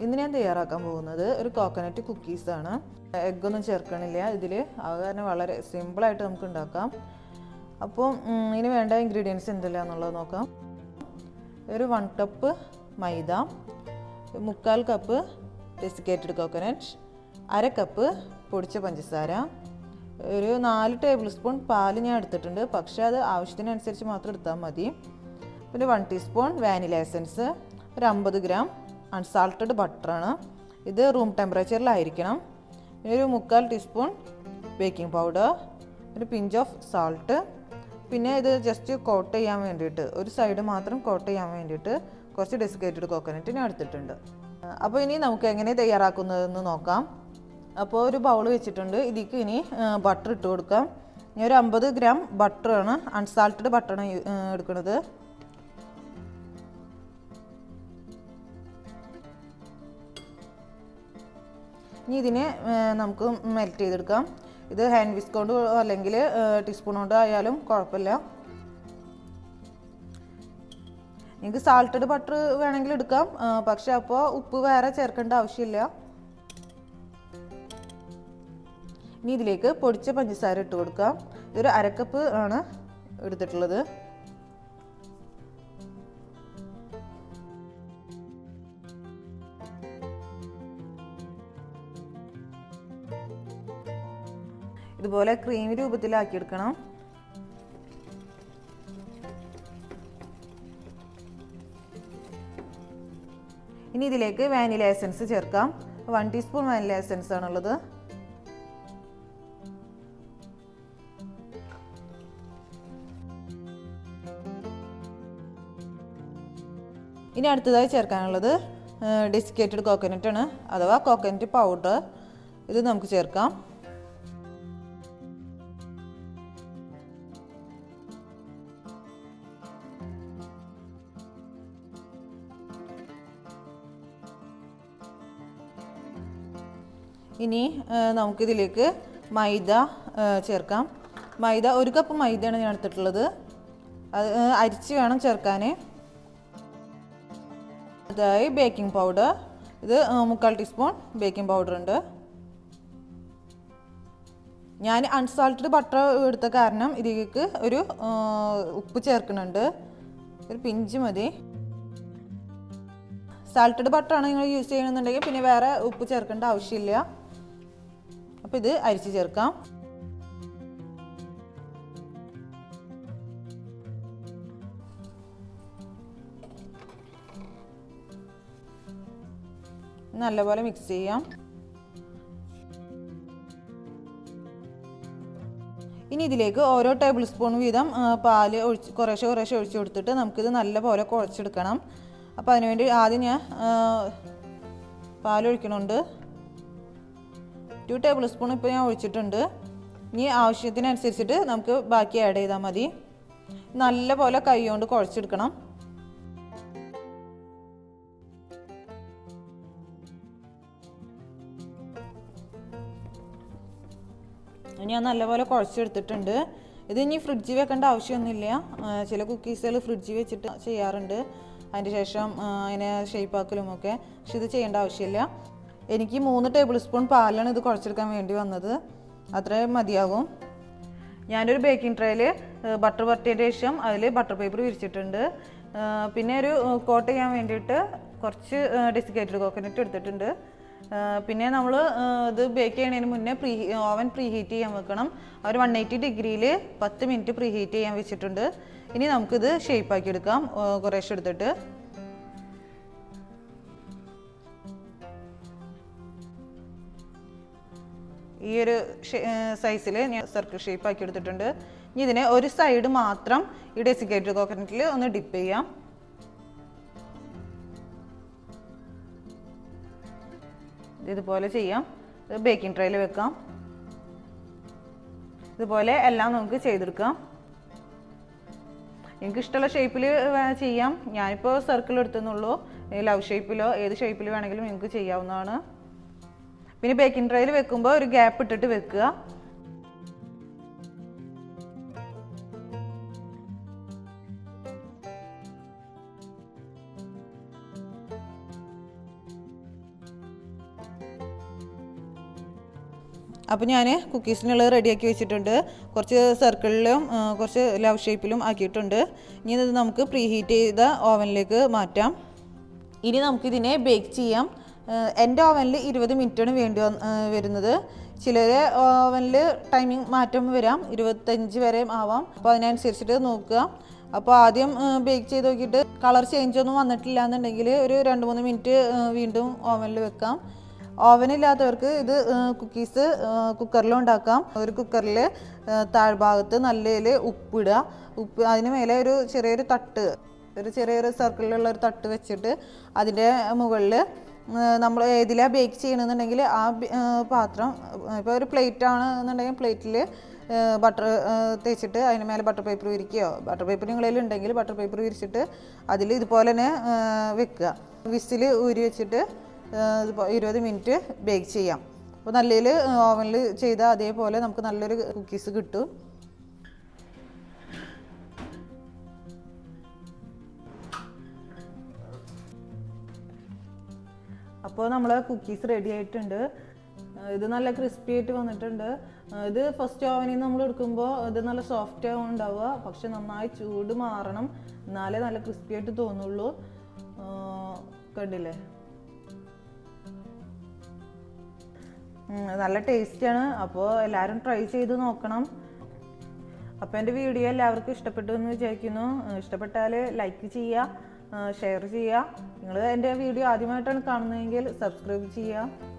ഇന്ന് ഞാൻ തയ്യാറാക്കാൻ പോകുന്നത് ഒരു കോക്കനട്ട് കുക്കീസാണ്. എഗ്ഗൊന്നും ചേർക്കണില്ല ഇതിൽ, അത് കാരണം വളരെ സിമ്പിളായിട്ട് നമുക്ക് ഉണ്ടാക്കാം. അപ്പോൾ ഇതിന് വേണ്ട ഇൻഗ്രീഡിയൻസ് എന്തെല്ലാം എന്നുള്ളത് നോക്കാം. ഒരു 1 കപ്പ് മൈദ, 3/4 കപ്പ് ഡെസിക്കേറ്റഡ് കോക്കനട്ട്, 1/2 കപ്പ് പൊടിച്ച പഞ്ചസാര, ഒരു 4 ടേബിൾ സ്പൂൺ പാൽ ഞാൻ എടുത്തിട്ടുണ്ട്, പക്ഷേ അത് ആവശ്യത്തിനനുസരിച്ച് മാത്രം എടുത്താൽ മതി. പിന്നെ 1 ടീസ്പൂൺ വാനില എസൻസ്, ഒരു 50 ഗ്രാം അൺസാൾട്ടഡ് ബട്ടറാണ്. ഇത് റൂം ടെമ്പറേച്ചറിലായിരിക്കണം. പിന്നെ ഒരു 3/4 ടീസ്പൂൺ ബേക്കിംഗ് പൗഡർ, ഒരു പിഞ്ച് ഓഫ് സാൾട്ട്. പിന്നെ ഇത് ജസ്റ്റ് കോട്ട് ചെയ്യാൻ വേണ്ടിയിട്ട്, ഒരു സൈഡ് മാത്രം കോട്ട് ചെയ്യാൻ വേണ്ടിയിട്ട് കുറച്ച് ഡെസിക്കേറ്റഡ് കോക്കനട്ട് ഞാൻ എടുത്തിട്ടുണ്ട്. അപ്പോൾ ഇനി നമുക്ക് എങ്ങനെ തയ്യാറാക്കുന്നതെന്ന് നോക്കാം. അപ്പോൾ ഒരു ബൗൾ വെച്ചിട്ടുണ്ട്, ഇതിലേക്ക് ഇനി ബട്ടർ ഇട്ട് കൊടുക്കാം. ഞാൻ ഒരു 50 ഗ്രാം ബട്ടറാണ്, അൺസാൾട്ടഡ് ബട്ടറാണ് എടുക്കുന്നത്. ഇനി ഇതിനെ നമുക്ക് മെൽറ്റ് ചെയ്തെടുക്കാം. ഇത് ഹാൻഡ് വിസ്ക് കൊണ്ട് അല്ലെങ്കിൽ ടീസ്പൂൺ കൊണ്ട് ആയാലും കുഴപ്പമില്ല. നിങ്ങൾക്ക് സാൾട്ടഡ് ബട്ടർ വേണമെങ്കിൽ എടുക്കാം, പക്ഷെ അപ്പോൾ ഉപ്പ് വേറെ ചേർക്കേണ്ട ആവശ്യമില്ല. ഇനി ഇതിലേക്ക് പൊടിച്ച പഞ്ചസാര ഇട്ട് കൊടുക്കാം. ഇതൊരു 1/2 കപ്പ് ആണ് എടുത്തിട്ടുള്ളത്. ഇതുപോലെ ക്രീം രൂപത്തിലാക്കിയെടുക്കണം. ഇനി ഇതിലേക്ക് വാനില എസൻസ് ചേർക്കാം. 1 ടീസ്പൂൺ വാനില എസൻസ് ആണുള്ളത്. ഇനി അടുത്തതായി ചേർക്കാനുള്ളത് ഡെസിക്കേറ്റഡ് കോക്കനട്ട് ആണ്, അഥവാ കോക്കനട്ട് പൗഡർ. ഇത് നമുക്ക് ചേർക്കാം. ഇനി നമുക്കിതിലേക്ക് മൈദ ചേർക്കാം. മൈദ 1 കപ്പ് മൈദയാണ് ഞാൻ എടുത്തിട്ടുള്ളത്. അത് അരിച്ച് വേണം ചേർക്കാൻ. അതായി ബേക്കിംഗ് പൗഡർ, ഇത് 3/4 ടീസ്പൂൺ ബേക്കിംഗ് പൗഡർ ഉണ്ട്. ഞാൻ അൺസാൾട്ടഡ് ബട്ടർ എടുത്ത കാരണം ഇതിലേക്ക് ഒരു ഉപ്പ് ചേർക്കുന്നുണ്ട്, ഒരു പിഞ്ച് മതി. സാൾട്ടഡ് ബട്ടറാണ് നിങ്ങൾ യൂസ് ചെയ്യണമെന്നുണ്ടെങ്കിൽ പിന്നെ വേറെ ഉപ്പ് ചേർക്കേണ്ട ആവശ്യമില്ല. അപ്പോൾ ഇത് അരിച്ച് ചേർക്കാം. നല്ലപോലെ മിക്സ് ചെയ്യാം. ഇനി ഇതിലേക്ക് ഓരോ ടേബിൾ സ്പൂൺ വീതം പാല് കുറേശ്ശെ ഒഴിച്ച് കൊടുത്തിട്ട് നമുക്കിത് നല്ലപോലെ കുഴച്ചെടുക്കണം. അപ്പോൾ അതിനുവേണ്ടി ആദ്യം ഞാൻ പാലൊഴിക്കണുണ്ട്. 2 ടേബിൾ സ്പൂൺ ഇപ്പോൾ ഞാൻ ഒഴിച്ചിട്ടുണ്ട്. ഇനി ആവശ്യത്തിനനുസരിച്ചിട്ട് നമുക്ക് ബാക്കി ആഡ് ചെയ്താൽ മതി. നല്ലപോലെ കൈ കൊണ്ട് കുഴച്ചെടുക്കണം. ഞാൻ നല്ലപോലെ കുഴച്ചെടുത്തിട്ടുണ്ട്. ഇത് ഇനി ഫ്രിഡ്ജിൽ വെക്കേണ്ട ആവശ്യമൊന്നുമില്ല. ചില കുക്കീസുകൾ ഫ്രിഡ്ജിൽ വെച്ചിട്ട് ചെയ്യാറുണ്ട്, അതിന് ശേഷം അതിനെ ഷേപ്പാക്കലും ഒക്കെ. പക്ഷെ ഇത് ചെയ്യേണ്ട ആവശ്യമില്ല. എനിക്ക് 3 ടേബിൾ സ്പൂൺ പാലാണ് ഇത് കുഴച്ചെടുക്കാൻ വേണ്ടി വന്നത്, അത്രയും മതിയാകും. ഞാനൊരു ബേക്കിംഗ് ട്രേയിൽ ബട്ടർ പരട്ടിയതിന് ശേഷം അതിൽ ബട്ടർ പേപ്പർ വിരിച്ചിട്ടുണ്ട്. പിന്നെ ഒരു കോട്ട് ചെയ്യാൻ വേണ്ടിയിട്ട് കുറച്ച് ഡെസിക്കേറ്റഡ് കോക്കനട്ട് എടുത്തിട്ടുണ്ട്. പിന്നെ നമ്മൾ ഇത് ബേക്ക് ചെയ്യുന്നതിന് മുന്നേ ഓവൻ പ്രീഹീറ്റ് ചെയ്യാൻ വെക്കണം. ഒരു 180 ഡിഗ്രിയിൽ 10 മിനിറ്റ് പ്രീഹീറ്റ് ചെയ്യാൻ വെച്ചിട്ടുണ്ട്. ഇനി നമുക്കിത് ഷേപ്പാക്കി എടുക്കാം കുറേശ്ശെ എടുത്തിട്ട്. ഈ ഒരു സൈസിൽ ഞാൻ സർക്കിൾ ഷേപ്പ് ആക്കി എടുത്തിട്ടുണ്ട്. ഇനി ഇതിനെ ഒരു സൈഡ് മാത്രം ഈ ഡെസിക്കേറ്റഡ് കോക്കനട്ടിൽ ഒന്ന് ഡിപ്പ് ചെയ്യാം. ഇതുപോലെ ചെയ്യാം. ബേക്കിംഗ് ട്രേയിൽ വെക്കാം. ഇതുപോലെ എല്ലാം നമുക്ക് ചെയ്തെടുക്കാം. എനിക്ക് ഇഷ്ടമുള്ള ഷേപ്പിൽ ചെയ്യാം. ഞാനിപ്പോൾ സർക്കിൾ എടുത്തെന്നുള്ളൂ. ലവ് ഷേപ്പിലോ ഏത് ഷേപ്പിൽ വേണമെങ്കിലും നിങ്ങൾക്ക് ചെയ്യാവുന്നതാണ്. പിന്നെ ബേക്കിംഗ് ട്രേയിൽ വെക്കുമ്പോൾ ഒരു ഗ്യാപ്പ് ഇട്ടിട്ട് വെക്കുക. അപ്പോൾ ഞാൻ കുക്കീസിനുള്ളത് റെഡിയാക്കി വെച്ചിട്ടുണ്ട്. കുറച്ച് സർക്കിളിലും കുറച്ച് ലവ് ഷേപ്പിലും ആക്കിയിട്ടുണ്ട്. ഇനി ഇത് നമുക്ക് പ്രീഹീറ്റ് ചെയ്ത ഓവനിലേക്ക് മാറ്റാം. ഇനി നമുക്കിതിനെ ബേക്ക് ചെയ്യാം. എൻ്റെ ഓവനിൽ 20 മിനിറ്റാണ് വേണ്ടി വരുന്നത്. ചിലർ ഓവനിൽ ടൈമിംഗ് മാറ്റം വരാം, 25 വരെയും ആവാം. അപ്പോൾ അതിനനുസരിച്ചിട്ട് നോക്കുക. അപ്പോൾ ആദ്യം ബേക്ക് ചെയ്ത് നോക്കിയിട്ട് കളർ ചേഞ്ച് ഒന്നും വന്നിട്ടില്ല എന്നുണ്ടെങ്കിൽ ഒരു 2-3 മിനിറ്റ് വീണ്ടും ഓവനിൽ വെക്കാം. ഓവനില്ലാത്തവർക്ക് ഇത് കുക്കീസ് കുക്കറിലും ഉണ്ടാക്കാം. ഒരു കുക്കറിൽ താഴ്ഭാഗത്ത് നല്ലതിൽ ഉപ്പിടുക. അതിന് മേലെ ഒരു ചെറിയൊരു സർക്കിളിലുള്ള ഒരു തട്ട് വെച്ചിട്ട് അതിൻ്റെ മുകളിൽ നമ്മൾ ഏതിലാണ് ബേക്ക് ചെയ്യണമെന്നുണ്ടെങ്കിൽ ആ പാത്രം, ഇപ്പോൾ ഒരു പ്ലേറ്റ് ആണെന്നുണ്ടെങ്കിൽ പ്ലേറ്റിൽ ബട്ടർ തേച്ചിട്ട് അതിന് മേലെ ബട്ടർ പേപ്പർ വിരിക്കുകയോ, ബട്ടർ പേപ്പർ നിങ്ങളിൽ ഉണ്ടെങ്കിൽ ബട്ടർ പേപ്പർ വിരിച്ചിട്ട് അതിൽ ഇതുപോലെ തന്നെ വെക്കുക. വിസിൽ ഊരി വെച്ചിട്ട് 20 മിനിറ്റ് ബേക്ക് ചെയ്യാം. അപ്പോൾ നല്ലതിൽ ഓവനിൽ ചെയ്താൽ അതേപോലെ നമുക്ക് നല്ലൊരു കുക്കീസ് കിട്ടും. അപ്പോൾ നമ്മൾ കുക്കീസ് റെഡി ആയിട്ടുണ്ട്. ഇത് നല്ല ക്രിസ്പി ആയിട്ട് വന്നിട്ടുണ്ട്. ഇത് ഫസ്റ്റ് ഓവനിൽ നിന്ന് നമ്മൾ എടുക്കുമ്പോൾ ഇത് നല്ല സോഫ്റ്റ് ഉണ്ടാവുക, പക്ഷെ നന്നായി ചൂട് മാറണം, എന്നാലേ നല്ല ക്രിസ്പി ആയിട്ട് തോന്നുള്ളൂ. കണ്ടില്ലേ, നല്ല ടേസ്റ്റാണ്. അപ്പോൾ എല്ലാവരും ട്രൈ ചെയ്ത് നോക്കണം. അപ്പോൾ എൻ്റെ വീഡിയോ എല്ലാവർക്കും ഇഷ്ടപ്പെട്ടു എന്ന് വിചാരിക്കുന്നു. ഇഷ്ടപ്പെട്ടാൽ ലൈക്ക് ചെയ്യുക, ഷെയർ ചെയ്യുക. നിങ്ങൾ എൻ്റെ വീഡിയോ ആദ്യമായിട്ടാണ് കാണുന്നതെങ്കിൽ സബ്സ്ക്രൈബ് ചെയ്യുക.